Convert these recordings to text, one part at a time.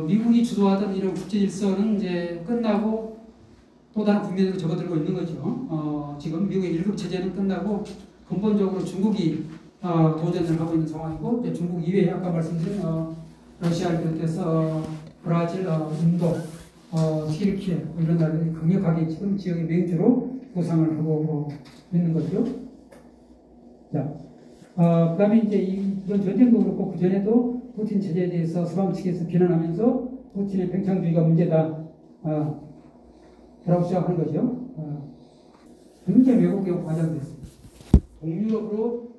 미국이 주도하던 이런 국제 질서는 이제 끝나고 또 다른 국면으로 접어들고 있는 거죠. 지금 미국의 1급 체제는 끝나고 근본적으로 중국이 도전을 하고 있는 상황이고, 이제 중국 이외에 아까 말씀드린 러시아를 비롯해서 브라질, 인도, 튀르키예 이런 나라들이 강력하게 지금 지역의 맹주로 구상을 하고 있는 거죠. 자, 그다음에 이제 이번 전쟁도 그렇고 그 전에도 푸틴 체제에 대해서 서방 측에서 비난하면서 푸틴의 팽창주의가 문제다. 라고 시작하는 거죠. 굉장히 왜곡되고 과장됐습니다. 동유럽으로,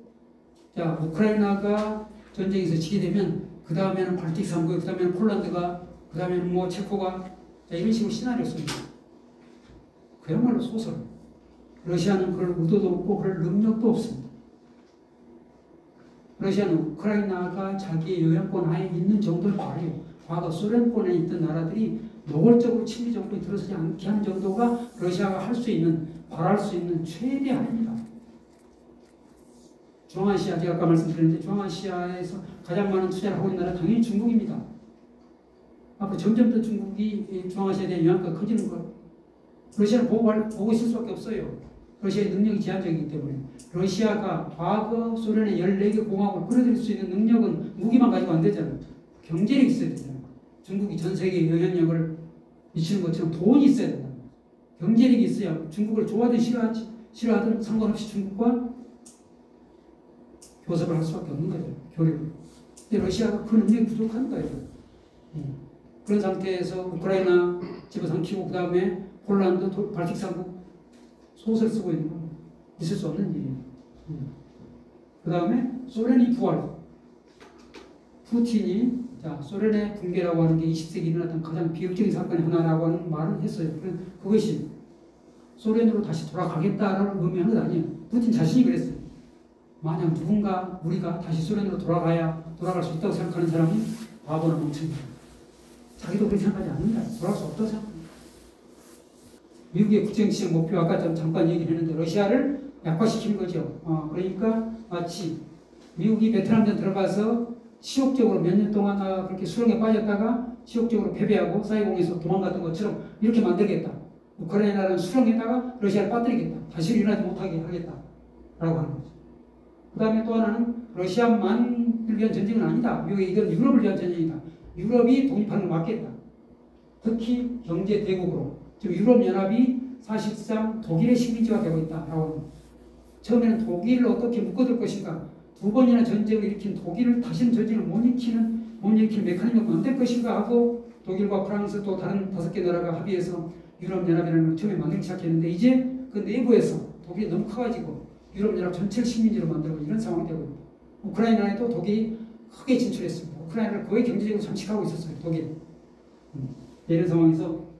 자, 우크라이나가 전쟁에서 지게 되면, 그 다음에는 발틱 3국, 그 다음에는 폴란드가, 그 다음에는 뭐 체코가, 자, 이런 식으로 시나리오 씁니다. 그야말로 소설. 러시아는 그럴 의도도 없고, 그럴 능력도 없습니다. 러시아는 우크라이나가 자기의 영향권 하에 있는 정도를 바라요. 과거 소련권에 있던 나라들이 노골적으로 친미 정권이 들어서지 않게 하는 정도가 러시아가 할 수 있는, 바랄 수 있는 최대한입니다. 중앙아시아, 제가 아까 말씀드렸는데 중앙아시아에서 가장 많은 투자를 하고 있는 나라는 당연히 중국입니다. 앞으로 점점 더 중국이 중앙아시아에 대한 영향가 커지는 것. 러시아를 보고 있을 수밖에 없어요. 러시아의 능력이 제한적이기 때문에. 러시아가 과거 소련의 14개 공화국을 끌어들일 수 있는 능력은 무기만 가지고 안 되잖아요. 경제력이 있어야 되잖아요. 중국이 전 세계에 영향력을 미치는 것처럼 돈이 있어야 된다. 경제력이 있어야 중국을 좋아하든 싫어하든 상관없이 중국과 교섭을 할 수밖에 없는 거죠. 교류를. 근데 러시아가 그 능력이 부족한 거예요. 그런 상태에서 우크라이나 집어삼키고 그 다음에 폴란드, 발틱 3국 소설 쓰고 있는 건 있을 수 없는 일이에요. 그 다음에 소련이 부활. 푸틴이, 자, 소련의 붕괴라고 하는 게 20세기 일어났던 가장 비극적인 사건의 하나라고 하는 말을 했어요. 그것이 소련으로 다시 돌아가겠다라는 의미는 아니에요. 푸틴 자신이 그랬어요. 만약 누군가 우리가 다시 소련으로 돌아갈 수 있다고 생각하는 사람이 바보나 멍청이다. 자기도 그렇게 생각하지 않는다. 돌아갈 수 없다고 생각합니다. 미국의 국정지적 목표, 아까 잠깐 얘기를 했는데 러시아를 약화시키는 거죠. 그러니까 마치 미국이 베트남전 들어가서 시욕적으로 몇 년 동안 그렇게 수렁에 빠졌다가 시욕적으로 패배하고 사이공에서 도망갔던 것처럼 이렇게 만들겠다. 우크라이나라는 수렁에다가 러시아를 빠뜨리겠다. 다시 일어나지 못하게 하겠다. 라고 하는 거죠. 그 다음에 또 하나는 러시아만을 위한 전쟁은 아니다. 이건 유럽을 위한 전쟁이다. 유럽이 독립하는 걸 막겠다. 특히 경제 대국으로. 지금 유럽연합이 사실상 독일의 식민지가 되고 있다라고 합니다. 처음에는 독일을 어떻게 묶어둘 것인가, 두 번이나 전쟁을 일으킨 독일을 다시는 전쟁을 못 일으키는 메커니즘을 만들 것인가 하고 독일과 프랑스 또 다른 5개 나라가 합의해서 유럽연합이라는 걸 처음에 만들기 시작했는데 이제 그 내부에서 독일이 너무 커가지고 유럽연합 전체를 식민지로 만들고 이런 상황이 되고 있습니다. 우크라이나에도 독일이 크게 진출했습니다. 우크라이나를 거의 경제적으로 잠식하고 있었어요. 독일. 이런 상황에서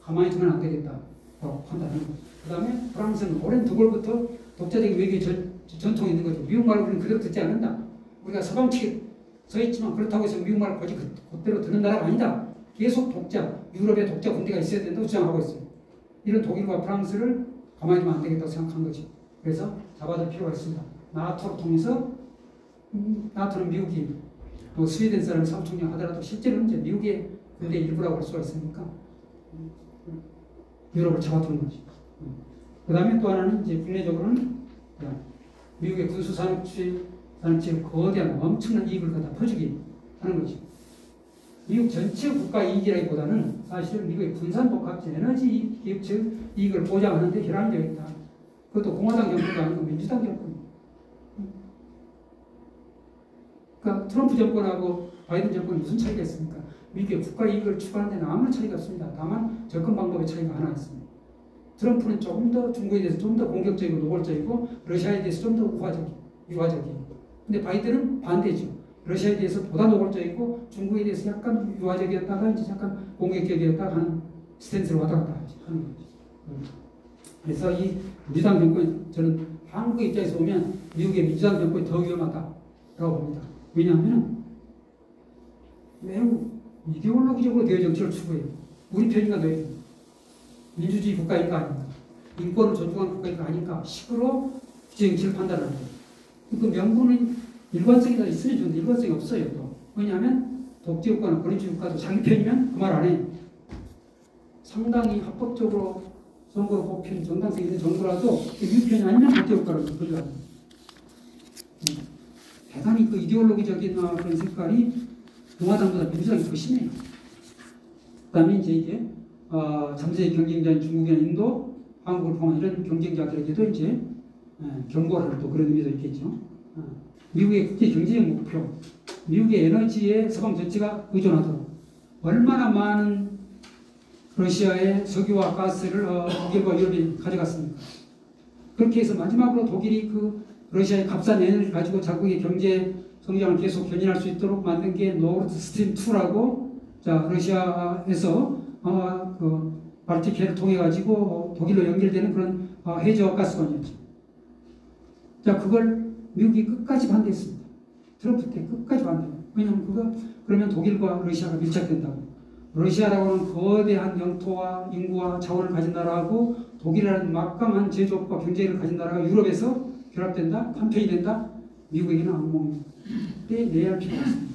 가만히 두면 안 되겠다라고 판단하는 거죠. 그 다음에 프랑스는 오랜 두골부터 독자적인 외교의 전통이 있는 거죠. 미국 말을 우리는 그대로 듣지 않는다. 우리가 서방 측에 서 있지만 그렇다고 해서 미국 말을 거지 그대로 듣는 나라가 아니다. 계속 유럽의 독자 군대가 있어야 된다고 주장하고 있어요. 이런 독일과 프랑스를 가만히 두면 안 되겠다고 생각한 거죠. 그래서 잡아둘 필요가 있습니다. 나토를 통해서 나토는 미국이 뭐 스웨덴 사람 사무총장 하더라도 실제로는 이제 미국의 군대 일부라고 할 수가 있으니까 유럽을 잡아두는 거죠. 그 다음에 또 하나는 이제 국내적으로는 미국의 군수 산업체 거대한 엄청난 이익을 갖다 퍼주기 하는 거죠. 미국 전체 국가 이익이라기보다는 사실은 미국의 군산 복합체 에너지 기업체 이익을 보장하는 데 혈안이 되어 있다. 그것도 공화당 정권도 아니고 민주당 정권. 그러니까 트럼프 정권하고 바이든 정권이 무슨 차이가 있습니까? 미국의 국가 이익을 추구하는 데는 아무런 차이가 없습니다. 다만 접근 방법의 차이가 하나 있습니다. 트럼프는 조금 더 중국에 대해서 좀 더 공격적이고 노골적이고 러시아에 대해서 좀 더 유화적이에요. 근데 바이든은 반대죠. 러시아에 대해서 보다 노골적이고 중국에 대해서 약간 유화적이었다가 이제 약간 공격적이었다가 하는 스탠스를 왔다 갔다 하는 거죠. 그래서 이 민주당 정권, 저는 한국 입장에서 보면 미국의 민주당 정권이 더 위험하다라고 봅니다. 왜냐하면 매우 이데올로기적으로 대외 정치를 추구해요. 우리 편인가 너희 편? 민주주의 국가인가 아닌가? 인권을 존중하는 국가인가 아닌가? 식으로 정치를 판단하는 거예요. 그 명분은 일관성이 다 있으면 좋은데 일관성이 없어요. 또. 왜냐하면 독재 국가나 권위주의 국가도 자기 편이면 그 말 안 해. 상당히 합법적으로 선거로 뽑힌 정당성이 있는 정부라도 미국 편이 아니면 독재 국가로 거절합니다. 대단히 그 이데올로기적인 그런 색깔이 공화당보다 민주당이 더 심해요. 그 다음에 이제 잠재 경쟁자인 중국이나 인도, 한국을 포함한 이런 경쟁자들에게도 이제 경고를 또 그런 의미도 있겠죠. 미국의 국제 경제적 목표, 미국의 에너지에 서방 전체가 의존하도록 얼마나 많은 러시아의 석유와 가스를 독일과 유럽이 가져갔습니까? 그렇게 해서 마지막으로 독일이 그 러시아의 값싼 에너지를 가지고 자국의 경제 성장을 계속 견인할 수 있도록 만든 게 노르드 스트림 2라고 자 러시아에서 그 발티크해를 통해 가지고 독일로 연결되는 그런 해저 가스관이었죠. 자 그걸 미국이 끝까지 반대했습니다. 트럼프 때 끝까지 반대해요. 왜냐하면 그러면 독일과 러시아가 밀착된다고. 러시아라고는 거대한 영토와 인구와 자원을 가진 나라하고 독일이라는 막강한 제조업과 경제를 가진 나라가 유럽에서 결합된다? 한편이 된다? 미국에게는 악몽입니다. 그때 내야 할 필요가 있습니다.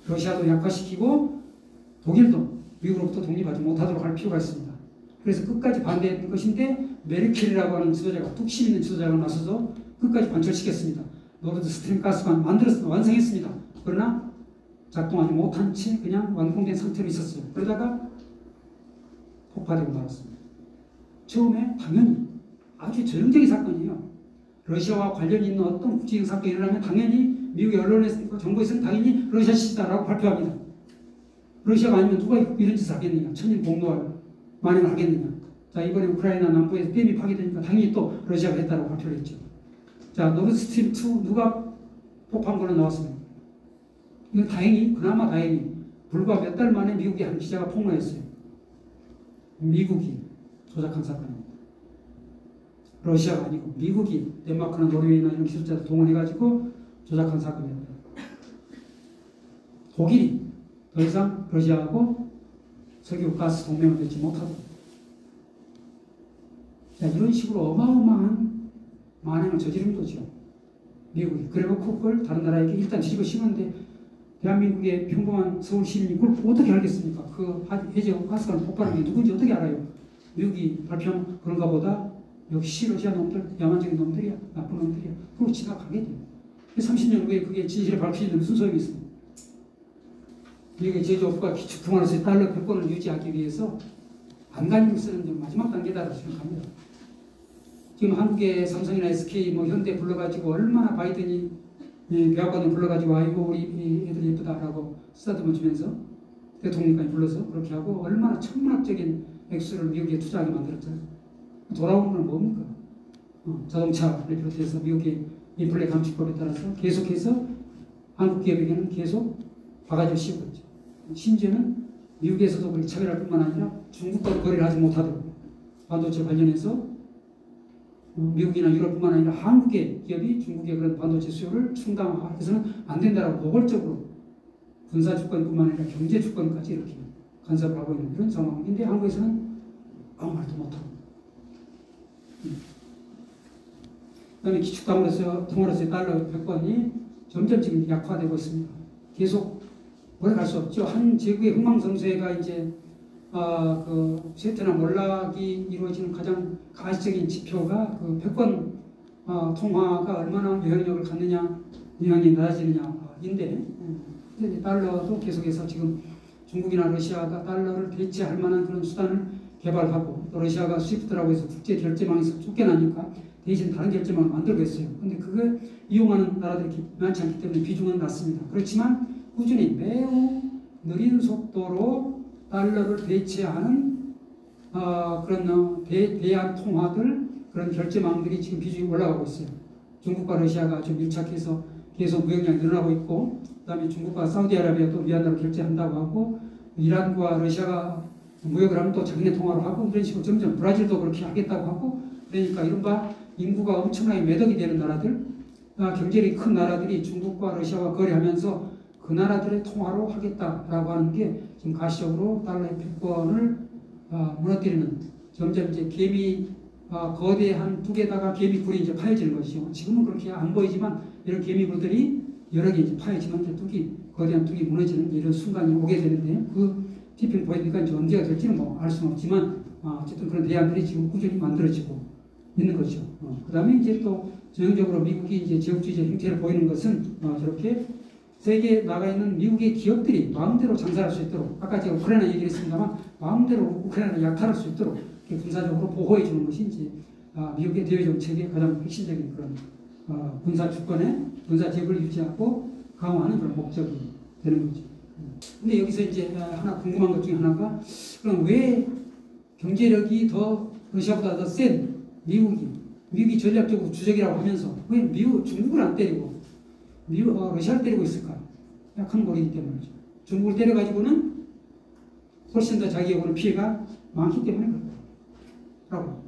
러시아도 약화시키고 독일도 미국으로부터 독립하지 못하도록 할 필요가 있습니다. 그래서 끝까지 반대했던 것인데 메르켈이라고 하는 지도자가 뚝심 있는 지도자가 나서서 끝까지 관철시켰습니다. 노르드 스트림 가스관 완성했습니다. 그러나 작동하지 못한 채 그냥 완공된 상태로 있었어요. 그러다가 폭파되고 말았습니다. 처음에 당연히 아주 전형적인 사건이에요. 러시아와 관련이 있는 어떤 국제적 사건이 일어나면 당연히 미국의 언론에서 정부에서는 당연히 러시아 시다라고 발표합니다. 러시아가 아니면 누가 이런 짓을 하겠느냐. 천일 공노할 만행을 하겠느냐. 자 이번에 우크라이나 남부에서 댐이 파괴되니까 당연히 또 러시아가 했다고 발표를 했죠. 자 노르드 스트림 2 누가 폭파한 나왔습니다. 이건 다행히 그나마 다행히 불과 몇 달 만에 미국의 한 기자가 폭로했어요. 미국이 조작한 사건입니다. 러시아가 아니고 미국이 덴마크나 노르웨이나 이런 기술자들 동원해가지고 조작한 사건이었다. 독일이 더 이상 러시아하고 석유 가스 동맹을 맺지 못하도록. 자, 이런 식으로 어마어마한 만행을 저지른 거죠. 미국이. 그래놓고 그걸 다른 나라에게 일단 뒤집어 씌우는데 대한민국의 평범한 서울 시민이 그걸 어떻게 알겠습니까? 그 해저 가스관 폭발한 게 누군지 어떻게 알아요? 미국이 발표한 그런가 보다 역시 러시아 놈들 야만적인 놈들이야. 나쁜 놈들이야. 그걸 지나가게 돼요. 30년 후에 그게 진실을 밝히는 무슨 소용이 있습니까? 미국의 제조업과 기축통화로서의 달러 패권을 유지하기 위해서 안간힘 쓰는 마지막 단계다라고 생각합니다. 지금 한국의 삼성이나 SK, 현대 불러가지고 얼마나 바이든이 대학원을 불러가지고 아이고 우리 애들 예쁘다라고 쓰다듬어 주면서 대통령까지 불러서 그렇게 하고 얼마나 천문학적인 액수를 미국에 투자하게 만들었잖아요. 돌아오는 건 뭡니까? 자동차를 비롯해서 미국의 인플레 감축법에 따라서 계속해서 한국 기업에게는 계속 바가지를 씌우고 있죠. 심지어는 미국에서도 그렇게 차별할 뿐만 아니라 중국과도 거래를 하지 못하도록 반도체 관련해서 미국이나 유럽뿐만 아니라 한국의 기업이 중국의 그런 반도체 수요를 충당해서는 안 된다라고 노골적으로 군사 주권뿐만 아니라 경제 주권까지 이렇게 간섭을 하고 있는 그런 상황인데 한국에서는 아무 말도 못하고 그다음에 기축통화로서의 달러 패권이 점점 지금 약화되고 있습니다. 계속 오래 갈 수 없죠. 한 제국의 흥망성쇠가 이제 그 세트나 몰락이 이루어지는 가장 가시적인 지표가 그 패권 통화가 얼마나 영향력을 갖느냐, 영향이 낮아지느냐인데 달러도 계속해서 지금 중국이나 러시아가 달러를 대체할 만한 그런 수단을 개발하고 또 러시아가 스위프트라고 해서 국제 결제망에서 쫓겨나니까 대신 다른 결제망을 만들고 있어요. 그런데 그걸 이용하는 나라들이 많지 않기 때문에 비중은 낮습니다. 그렇지만 꾸준히 매우 느린 속도로 달러를 대체하는 그런 대한 통화들 그런 결제망들이 지금 비중이 올라가고 있어요. 중국과 러시아가 아주 밀착해서 계속 무역량이 늘어나고 있고 그다음에 중국과 사우디아라비아도 위안화로 결제한다고 하고 이란과 러시아가 무역을 하면 또 자기네 통화로 하고 이런 식으로 점점 브라질도 그렇게 하겠다고 하고 그러니까 이른바 인구가 엄청나게 매덕이 되는 나라들 경제력이 큰 나라들이 중국과 러시아와 거래하면서 그 나라들의 통화로 하겠다라고 하는 게 지금 가시적으로 달러의 패권을 무너뜨리는 점점 이제 개미 거대한 뚝에다가 개미굴이 이제 파여지는 것이죠. 지금은 그렇게 안 보이지만 이런 개미굴들이 여러 개 이제 파여지면 이제 뚝이 거대한 둥이 무너지는 이런 순간이 오게 되는데 그 TP를 보여드리니까 이제 언제가 될지는 뭐 알 수는 없지만 어쨌든 그런 대안들이 지금 꾸준히 만들어지고 있는 거죠. 그 다음에 이제 또 전형적으로 미국이 이제 제국주의적 형태를 보이는 것은 저렇게 세계에 나가 있는 미국의 기업들이 마음대로 장사할 수 있도록 아까 제가 우크라이나 얘기를 했습니다만 마음대로 우크라이나를 약탈할 수 있도록 군사적으로 보호해 주는 것이 이제 미국의 대외 정책의 가장 핵심적인 그런 군사 주권의 군사 제국을 유지하고 강화하는 그런 목적이 되는 거죠. 근데 여기서 이제 하나 궁금한 것 중에 하나가 그럼 왜 경제력이 더 러시아보다 더 센 미국이 전략적으로 주적이라고 하면서 왜 중국을 안 때리고 러시아를 때리고 있을까? 약한 고리이기 때문이죠. 중국을 때려가지고는 훨씬 더 자기에게 오는 피해가 많기 때문에 그렇다고.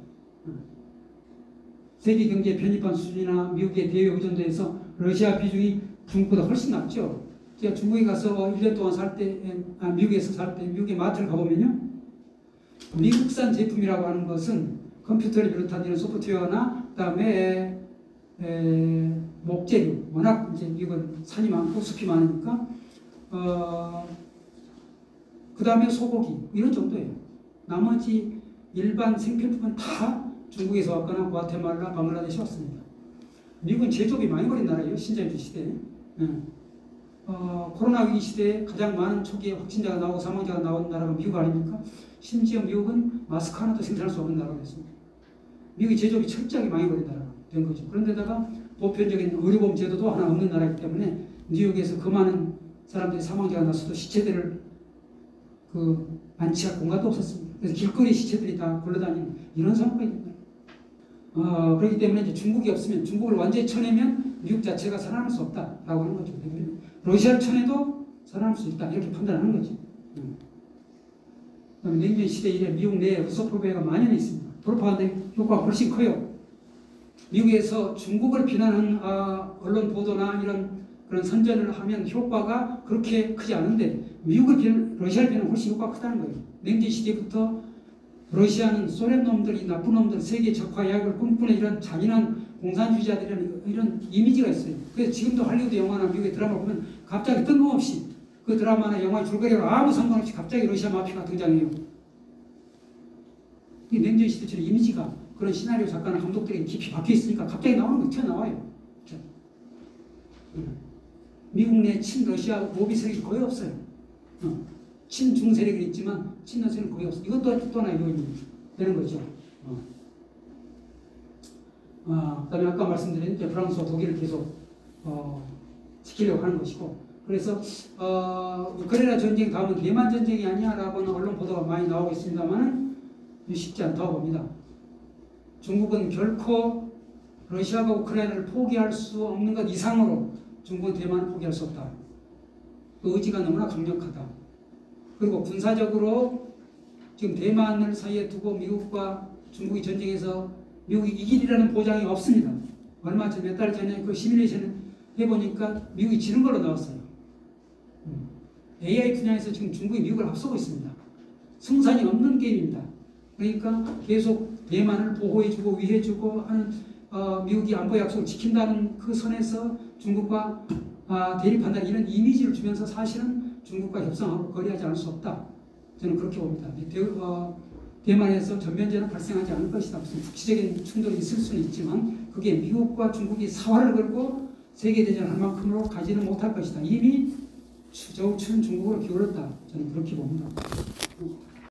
세계 경제 편입한 수준이나 미국의 대외 의존도에서 러시아 비중이 중국보다 훨씬 낮죠. 제가 중국에 가서 1년 동안 미국에서 살 때 미국의 마트를 가보면요. 미국산 제품이라고 하는 것은 컴퓨터를 비롯한 이런 소프트웨어나 그다음에 목재류, 워낙 이제 미국은 산이 많고 숲이 많으니까 그다음에 소고기 이런 정도예요. 나머지 일반 생필품은 다 중국에서 왔거나 과테말라, 방글라데시 왔습니다. 미국은 제조업이 많이 걸린 나라예요. 신자유주의 시대에. 코로나 위기 시대에 가장 많은 초기에 확진자가 나오고 사망자가 나온 나라가 미국 아닙니까? 심지어 미국은 마스크 하나도 생산할 수 없는 나라가 됐습니다. 미국이 제조업이 철저하게 많이 걸린 나라가 된 거죠. 그런데다가 보편적인 의료보험 제도도 하나 없는 나라이기 때문에 뉴욕에서 그 많은 사람들이 사망자가 났어도 시체들을 안치할 공간도 없었습니다. 그래서 길거리 시체들이 다 굴러다니는 이런 상황이 됩니다. 그렇기 때문에 이제 중국이 없으면 중국을 완전히 쳐내면 미국 자체가 살아날 수 없다라고 하는 거죠. 러시아를 쳐내도 살아날 수 있다 이렇게 판단하는 거죠. 냉전 시대 이래 미국 내에 루소프로파간다가 만연해 있습니다. 프로파간다 효과가 훨씬 커요. 미국에서 중국을 비난하는 언론 보도나 이런 그런 선전을 하면 효과가 그렇게 크지 않은데 러시아를 비난하면 훨씬 효과가 크다는 거예요. 냉전 시대부터 러시아는 소련 놈들이 나쁜 놈들 세계 적화 야약을 꿈꾸는 이런 잔인한 공산주의자들이라는 이런 이미지가 있어요. 그래서 지금도 할리우드 영화나 미국의 드라마 보면 갑자기 뜬금없이 그 드라마나 영화의 줄거리로 아무 상관없이 갑자기 러시아 마피아가 등장해요. 이 냉전 시대처럼 이미지가 그런 시나리오 작가나 감독들이 깊이 박혀 있으니까 갑자기 나오는 거 튀어나와요. 미국 내 친러시아 로비 세력이 거의 없어요. 친중 세력이 있지만 친러 세력은 거의 없어요. 이것도 또 하나의 요인이 되는 거죠. 그다음에 아까 말씀드린 프랑스와 독일을 계속 지키려고 하는 것이고, 그래서 우크라이나 전쟁 다음은 대만 전쟁이 아니야라고는 언론 보도가 많이 나오고 있습니다만은 쉽지 않다고 봅니다. 중국은 결코 러시아가 우크라이나를 포기할 수 없는 것 이상으로 중국은 대만을 포기할 수 없다. 그 의지가 너무나 강력하다. 그리고 군사적으로 지금 대만을 사이에 두고 미국과 중국이 전쟁에서 미국이 이길이라는 보장이 없습니다. 얼마 전 몇 달 전에 그 시뮬레이션을 해보니까 미국이 지는 걸로 나왔어요. AI 분야에서 지금 중국이 미국을 앞서고 있습니다. 승산이 없는 게임입니다. 그러니까 계속 대만을 보호해주고 위해주고 하는 미국이 안보 약속을 지킨다는 그 선에서 중국과 대립한다는 이런 이미지를 주면서 사실은 중국과 협상하고 거래하지 않을 수 없다. 저는 그렇게 봅니다. 대만에서 전면전은 발생하지 않을 것이다. 무슨 국지적인 충돌이 있을 수는 있지만 그게 미국과 중국이 사활을 걸고 세계대전을 할 만큼으로 가지는 못할 것이다. 이미 저우추는 중국으로 기울었다. 저는 그렇게 봅니다.